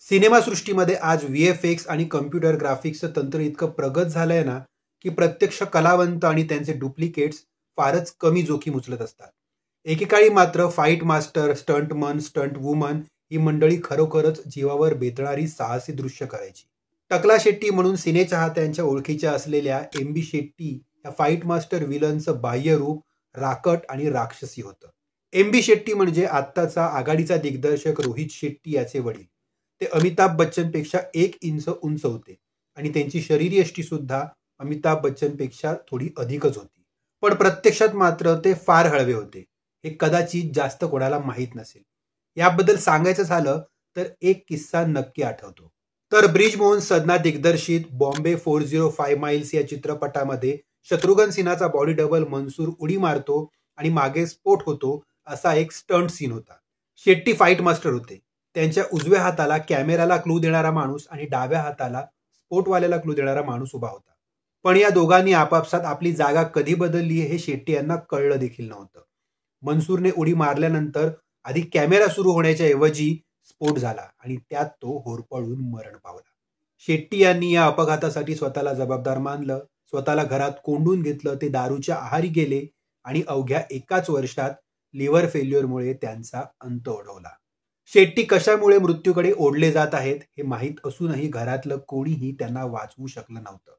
सिनेमासृष्टीमध्ये आज VFX आणि computer ग्राफिक्सचं तंत्र इतकं प्रगत झालंय ना, की प्रत्यक्ष कलावंत आणि त्यांचे डुप्लिकेट्स फारच कमी जोखीम उचलत असतात. एकेकाळी मात्र फाईट मास्टर, स्टंटमन, स्टंट वुमन ही मंडळी खरोखरच जीवावर बेतणारी साहसी दृश्य करायची. टकला शेट्टी म्हणून सिने चाहत्यांच्या ओळखीच्या असलेल्या MB शेट्टी या फाईट मास्टर विलनचं बाह्य रूप राकट आणि राक्षसी होतं. MB शेट्टी म्हणजे आत्ताचा आघाडीचा दिग्दर्शक रोहित शेट्टी याचे वडील. ते अमिताभ बच्चनपेक्षा 1 इंच उंच होते आणि त्यांची शरीरयष्टी सुद्धा अमिताभ बच्चनपेक्षा थोडी अधिकच होती. पण प्रत्यक्षात मात्र ते फार हळवे होते. हे कदाचित जास्त कोणाला माहीत नसेल. याबद्दल सांगायचं झालं तर एक किस्सा नक्की आठवतो. तर ब्रिजमोहन सदना दिग्दर्शित बॉम्बे 405 माइल्स या चित्रपटामध्ये शत्रुघ्न सिन्हाचा बॉडी डबल मनसूर उडी मारतो आणि मागे स्फोट होतो असा एक स्टंट सीन होता. शेट्टी फाईट मास्टर होते. त्यांच्या उजव्या हाताला कॅमेराला क्लू देणारा माणूस आणि डाव्या हाताला स्पोर्टवाल्याला क्लू देणारा माणूस उभा होता. पण या दोघांनी आपापसात आपली जागा कधी बदलली हे शेट्टी यांना कळलं देखील नव्हतं. मनसूरने उडी मारल्यानंतर आधी कॅमेरा सुरू होण्याच्या ऐवजी स्फोट झाला आणि त्यात तो होरपळून मरण पावला. शेट्टी यांनी या अपघातासाठी स्वतःला जबाबदार मानलं, स्वतःला घरात कोंडून घेतलं, ते दारूच्या आहारी गेले आणि अवघ्या एकाच वर्षात लिव्हर फेल्युअरमुळे त्यांचा अंत ओढवला. शेट्टी कशामुळे मृत्यूकडे ओढले जात आहेत हे माहीत असूनही घरातलं कोणीही त्यांना वाचवू शकलं नव्हतं.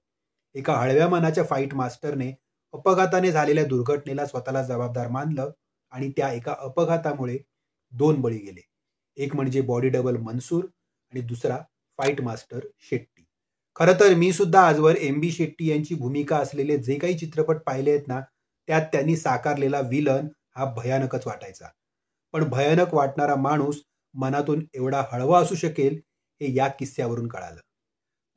एका हळव्या मनाच्या फाईट मास्टरने अपघाताने झालेल्या दुर्घटनेला स्वतःला जबाबदार मानलं आणि त्या एका अपघातामुळे 2 बळी गेले. एक म्हणजे बॉडी डबल मनसूर आणि दुसरा फाईट मास्टर शेट्टी. खरं तर मी सुद्धा आजवर MB शेट्टी यांची भूमिका असलेले जे काही चित्रपट पाहिले आहेत ना, त्यात त्यांनी साकारलेला विलन हा भयानकच वाटायचा. पण भयानक वाटणारा माणूस मनातून एवढा हळवा असू शकेल हे या किस्स्यावरून कळालं.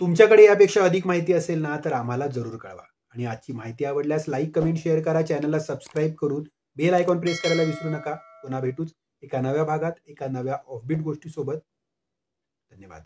तुमच्याकडे यापेक्षा अधिक माहिती असेल ना तर आम्हाला जरूर कळवा. आणि आजची माहिती आवडल्यास लाईक, कमेंट, शेअर करा. चॅनलला सबस्क्राईब करून बेल आयकॉन प्रेस करायला विसरू नका. पुन्हा भेटूच एका नव्या भागात एका नव्या ऑफबीट गोष्टीसोबत. धन्यवाद.